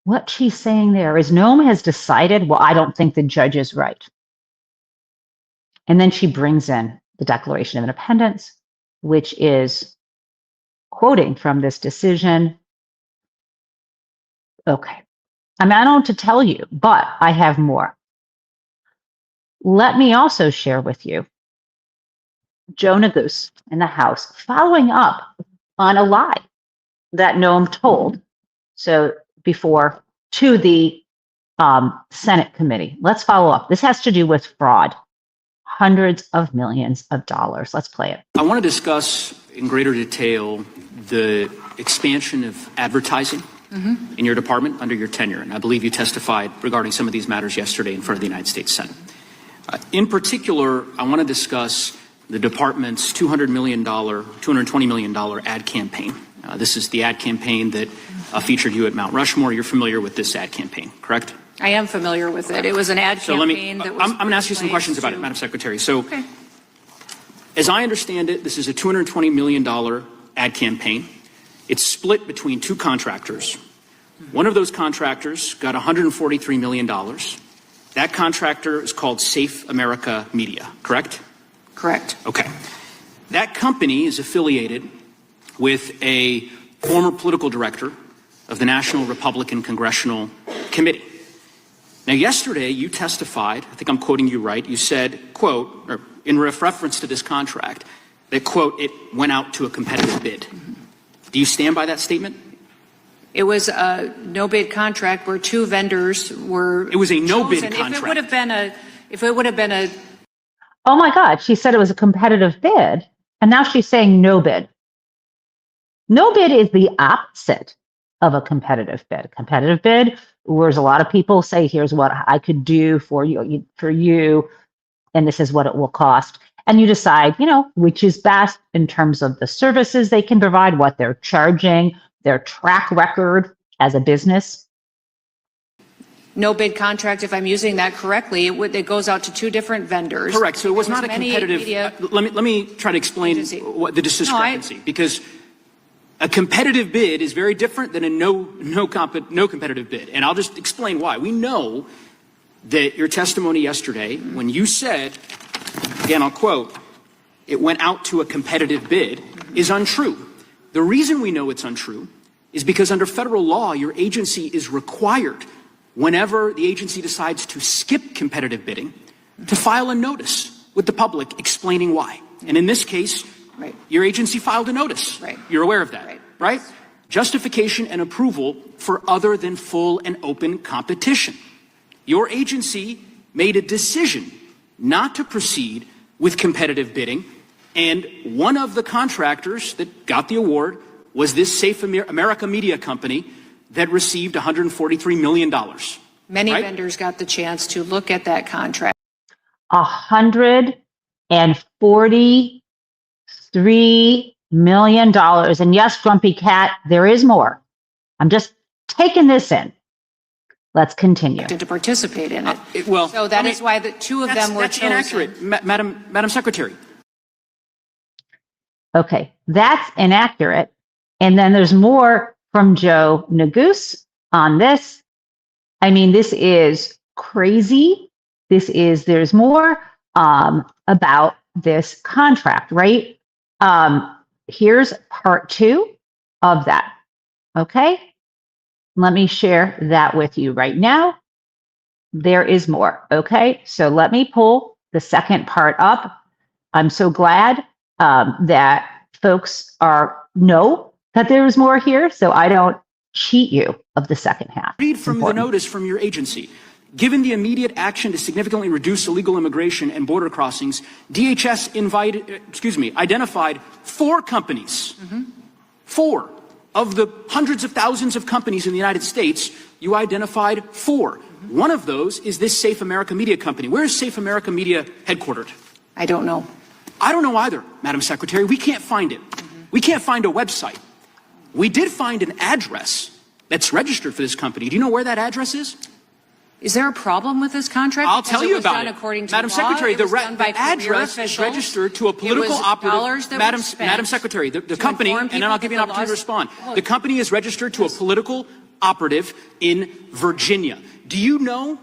What she's saying there is Noem has decided, well, I don't think the judge is right. And then she brings in the Declaration of Independence, which is quoting from this decision. Okay. I mean, I don't know what to tell you, but I have more. Let me also share with you Joe Neguse in the House following up on a lie that Noem told before to the Senate committee. Let's follow up. This has to do with fraud. Hundreds of millions of dollars. Let's play it. I want to discuss in greater detail the expansion of advertising in your department under your tenure. And I believe you testified regarding some of these matters yesterday in front of the United States Senate. In particular, I want to discuss the department's $220 million ad campaign. This is the ad campaign that featured you at Mount Rushmore. You're familiar with this ad campaign, correct? I am familiar with it. It was an ad campaign that was. I'm going to ask you some questions about it, Madam Secretary. So, as I understand it, this is a $220 million ad campaign. It's split between 2 contractors. One of those contractors got $143 million. That contractor is called Safe America Media, correct? Correct. Okay. That company is affiliated with a former political director of the National Republican Congressional Committee. Now, yesterday you testified, I think I'm quoting you right, you said, quote, or in reference to this contract, that, quote, it went out to a competitive bid. Do you stand by that statement? It was a no-bid contract where 2 vendors were. It was a no-bid chosen. contract. If it would have been a. Oh my God, she said it was a competitive bid, and now she's saying no bid. No bid is the opposite of a competitive bid. A competitive bid, whereas a lot of people say, here's what I could do for you, and this is what it will cost. And you decide, which is best in terms of the services they can provide, what they're charging, their track record as a business. No bid contract, if I'm using that correctly, it goes out to 2 different vendors. Correct. So it was not a competitive. Let me try to explain what the discrepancy, because a competitive bid is very different than a no competitive bid, and I'll just explain why. We know that your testimony yesterday, when you said, again, I'll quote, it went out to a competitive bid, is untrue. The reason we know it's untrue is because under federal law, your agency is required, whenever the agency decides to skip competitive bidding, to file a notice with the public explaining why. And in this case, your agency filed a notice. You're aware of that, right? Justification and approval for other than full and open competition. Your agency made a decision not to proceed with competitive bidding, and one of the contractors that got the award was this Safe America Media Company that received $143 million. Many vendors got the chance to look at that contract. $143 million. And yes, Grumpy Cat, there is more. I'm just taking this in. Let's continue. To participate in it. Well, so that is why the two of them were that's chosen. inaccurate, Madam Secretary. Okay, that's inaccurate. And then there's more from Joe Neguse on this. I mean, this is crazy. There's more about this contract, right? Here's part 2 of that. Okay, let me share that with you right now. There is more. Okay, so let me pull the second part up. I'm so glad that folks know that there is more here, so I don't cheat you of the second half. Read from the notice from your agency. Given the immediate action to significantly reduce illegal immigration and border crossings, DHS identified 4 companies. 4 of the hundreds of thousands of companies in the United States, you identified 4. One of those is this Safe America Media Company. Where is Safe America Media headquartered? I don't know. I don't know either, Madam Secretary. We can't find it. We can't find a website. We did find an address that's registered for this company. Do you know where that address is? Is there a problem with this contract? I'll tell you about it. According to Madam law, Secretary, the address is officials. registered to a political operative. Madam Secretary, the company, and then I'll give you an opportunity to respond. The company is registered to a political operative in Virginia. Do you know,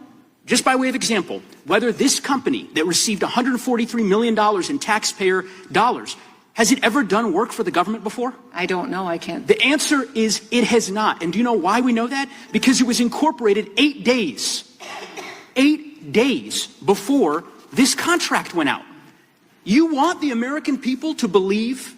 just by way of example, whether this company that received $143 million in taxpayer dollars, has it ever done work for the government before? I don't know. I can't. The answer is it has not. And do you know why we know that? Because it was incorporated 8 days before this contract went out. You want the American people to believe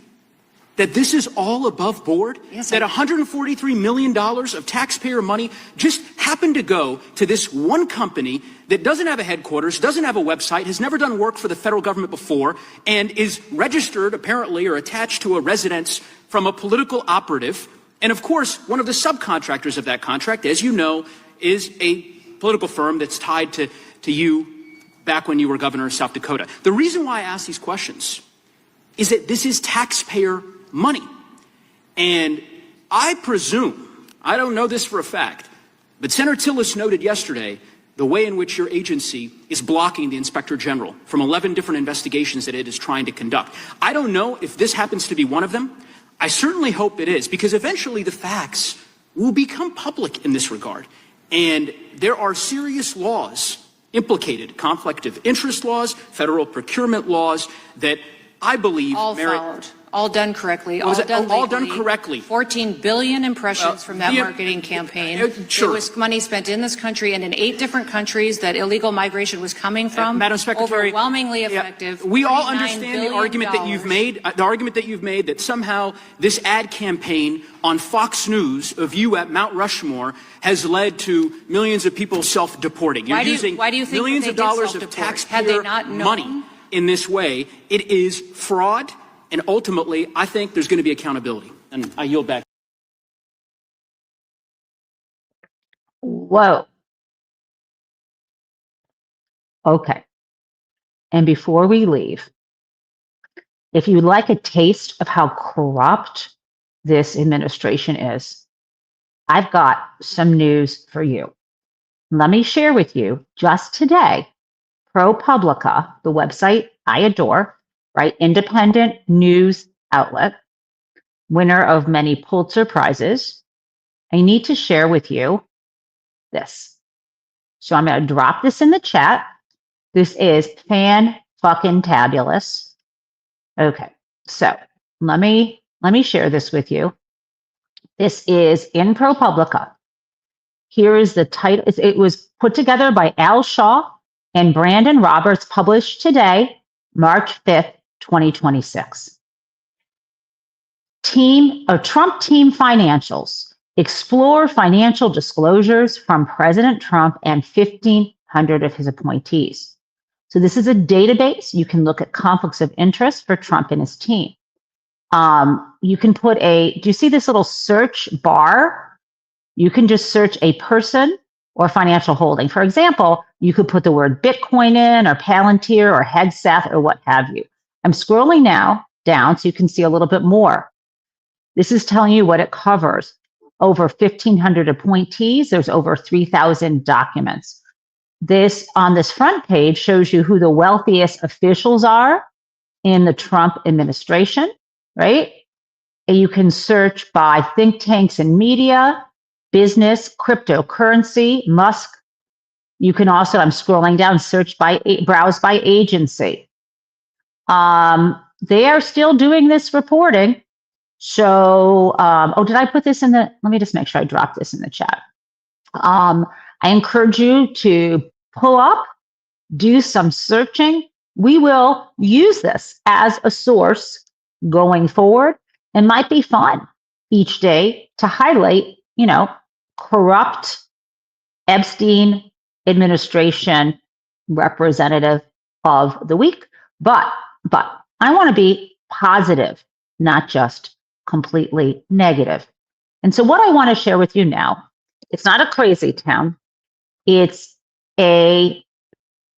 that this is all above board? Yes, that $143 million of taxpayer money just happened to go to this one company that doesn't have a headquarters, doesn't have a website, has never done work for the federal government before, and is registered apparently or attached to a residence from a political operative. And of course, one of the subcontractors of that contract, as you know, is a political firm that's tied to you back when you were governor of South Dakota. The reason why I ask these questions is that this is taxpayer money. And I presume, I don't know this for a fact, but Senator Tillis noted yesterday the way in which your agency is blocking the Inspector General from 11 different investigations that it is trying to conduct. I don't know if this happens to be one of them. I certainly hope it is, because eventually the facts will become public in this regard. And there are serious laws implicated, conflict of interest laws, federal procurement laws, that I believe followed. All done correctly. All done correctly. 14 billion impressions from that marketing campaign. Sure. It was money spent in this country and in 8 different countries that illegal migration was coming from. Madam Secretary, overwhelmingly effective. We all understand the argument that you've made. The argument that you've made that somehow this ad campaign on Fox News of you at Mount Rushmore has led to millions of people self-deporting. You're using millions of dollars of taxpayer money in this way. It is fraud. And ultimately, I think there's going to be accountability. And I yield back. Whoa. Okay. And before we leave, if you'd like a taste of how corrupt this administration is, I've got some news for you. Let me share with you just today, ProPublica, the website I adore, right? Independent news outlet, winner of many Pulitzer Prizes. I need to share with you this. So I'm going to drop this in the chat. This is fan-fucking-tabulous. Okay, so let me share this with you. This is in ProPublica. Here is the title. It was put together by Al Shaw and Brandon Roberts, published today, March 5th, 2026. Trump team financials. Explore financial disclosures from President Trump and 1,500 of his appointees. So this is a database. You can look at conflicts of interest for Trump and his team. You can put do you see this little search bar? You can just search a person or financial holding. For example, you could put the word Bitcoin in, or Palantir, or Hegseth, or what have you. I'm scrolling now down so you can see a little bit more. This is telling you what it covers. Over 1,500 appointees. There's over 3,000 documents. This, on this front page, shows you who the wealthiest officials are in the Trump administration, right? And you can search by think tanks and media, business, cryptocurrency, Musk. You can also, I'm scrolling down, browse by agency. They are still doing this reporting. So, did I put this in let me just make sure I dropped this in the chat. I encourage you to pull up, do some searching. We will use this as a source going forward. It might be fun each day to highlight, corrupt Epstein administration representative of the week. But I want to be positive, not just completely negative. And so what I want to share with you now, it's not a crazy town. It's a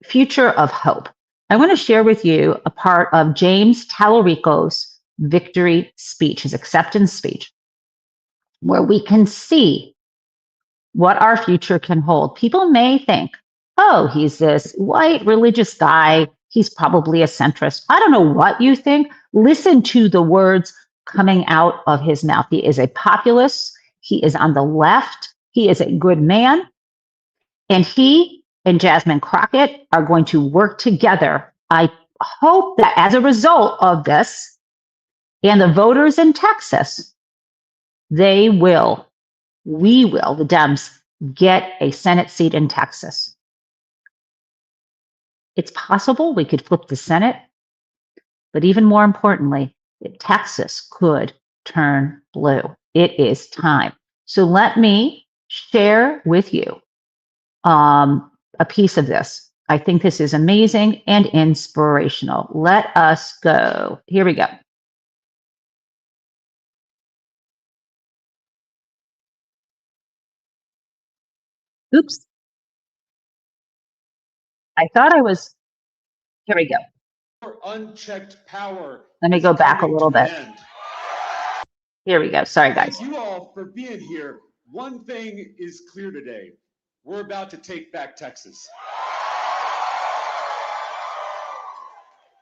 future of hope. I want to share with you a part of James Tallarico's victory speech, his acceptance speech, where we can see what our future can hold. People may think, oh, he's this white religious guy. He's probably a centrist. I don't know what you think. Listen to the words coming out of his mouth. He is a populist. He is on the left. He is a good man. And he and Jasmine Crockett are going to work together. I hope that as a result of this, and the voters in Texas, we will, the Dems, get a Senate seat in Texas. It's possible we could flip the Senate, but even more importantly, Texas could turn blue. It is time. So let me share with you a piece of this. I think this is amazing and inspirational. Let us go. Here we go. Oops. I thought I was, here we go. Unchecked power. Let me go back a little bit. Here we go. Sorry, guys. Thank you all for being here. One thing is clear today. We're about to take back Texas.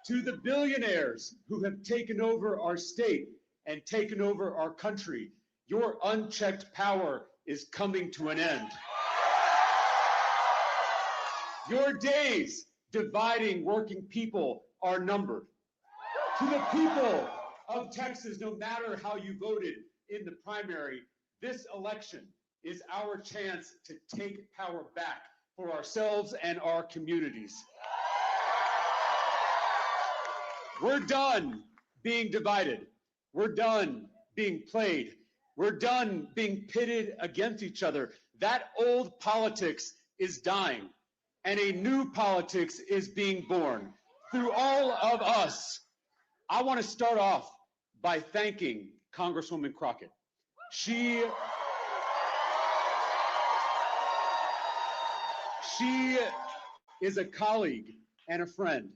To the billionaires who have taken over our state and taken over our country, your unchecked power is coming to an end. Your days dividing working people are numbered. To the people of Texas, no matter how you voted in the primary, this election is our chance to take power back for ourselves and our communities. We're done being divided. We're done being played. We're done being pitted against each other. That old politics is dying, and a new politics is being born through all of us. I want to start off by thanking Congresswoman Crockett. She is a colleague and a friend.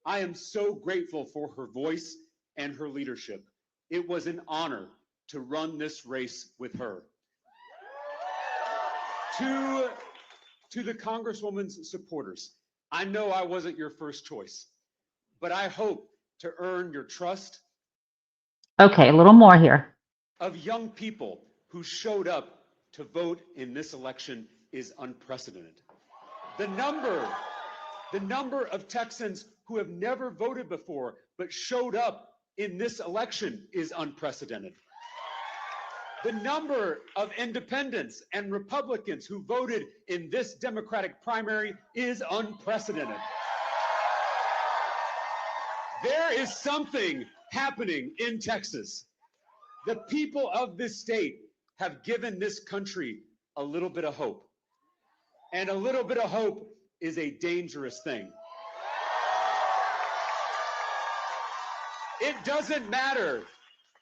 I am so grateful for her voice and her leadership. It was an honor to run this race with her. To the Congresswoman's supporters, I know I wasn't your first choice, but I hope to earn your trust. Okay, a little more here. Of young people who showed up to vote in this election is unprecedented. The number of Texans who have never voted before but showed up in this election is unprecedented. The number of independents and Republicans who voted in this Democratic primary is unprecedented. There is something happening in Texas. The people of this state have given this country a little bit of hope. And a little bit of hope is a dangerous thing. It doesn't matter.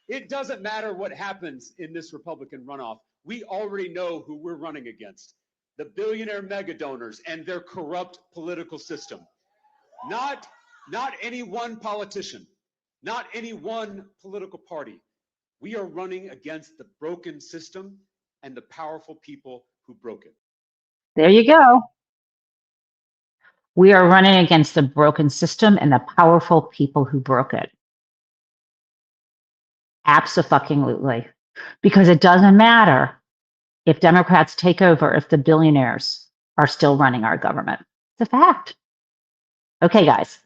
It doesn't matter what happens in this Republican runoff. We already know who we're running against. The billionaire mega donors and their corrupt political system. Not any one politician, not any one political party. We are running against the broken system and the powerful people who broke it. There you go. We are running against the broken system and the powerful people who broke it. Abso-fucking-lutely. Because it doesn't matter if Democrats take over, if the billionaires are still running our government. It's a fact. Okay, guys.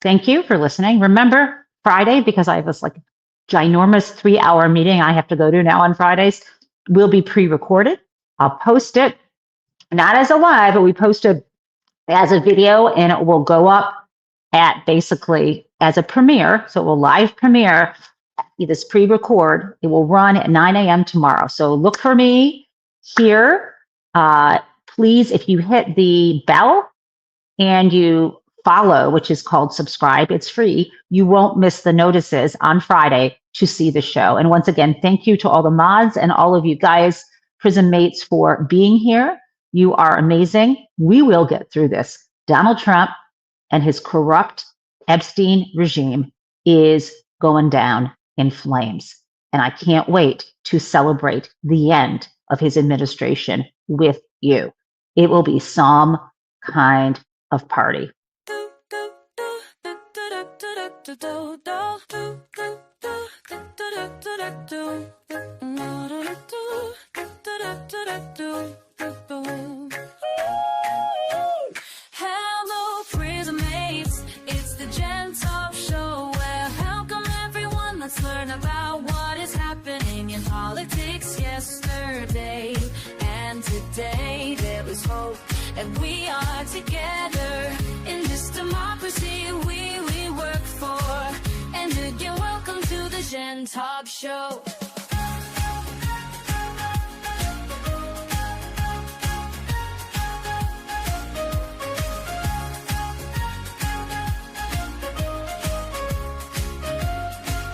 Thank you for listening. Remember, Friday, because I have this like ginormous 3-hour meeting I have to go to now on Fridays, will be pre-recorded. I'll post it, not as a live, but we post it as a video, and it will go up at basically as a premiere. So it will live premiere this pre-record. It will run at 9 a.m. tomorrow. So look for me here. Please, if you hit the bell and you follow, which is called subscribe, it's free. You won't miss the notices on Friday to see the show. And once again, thank you to all the mods and all of you guys, prison mates, for being here. You are amazing. We will get through this. Donald Trump and his corrupt Epstein regime is going down in flames. And I can't wait to celebrate the end of his administration with you. It will be some kind of party. Hello, prison mates. It's the Gen Taub show where welcome everyone. Let's learn about what is happening in politics yesterday and today. There is hope, and we are together in this democracy we work for. And again, welcome to the Gen Taub show.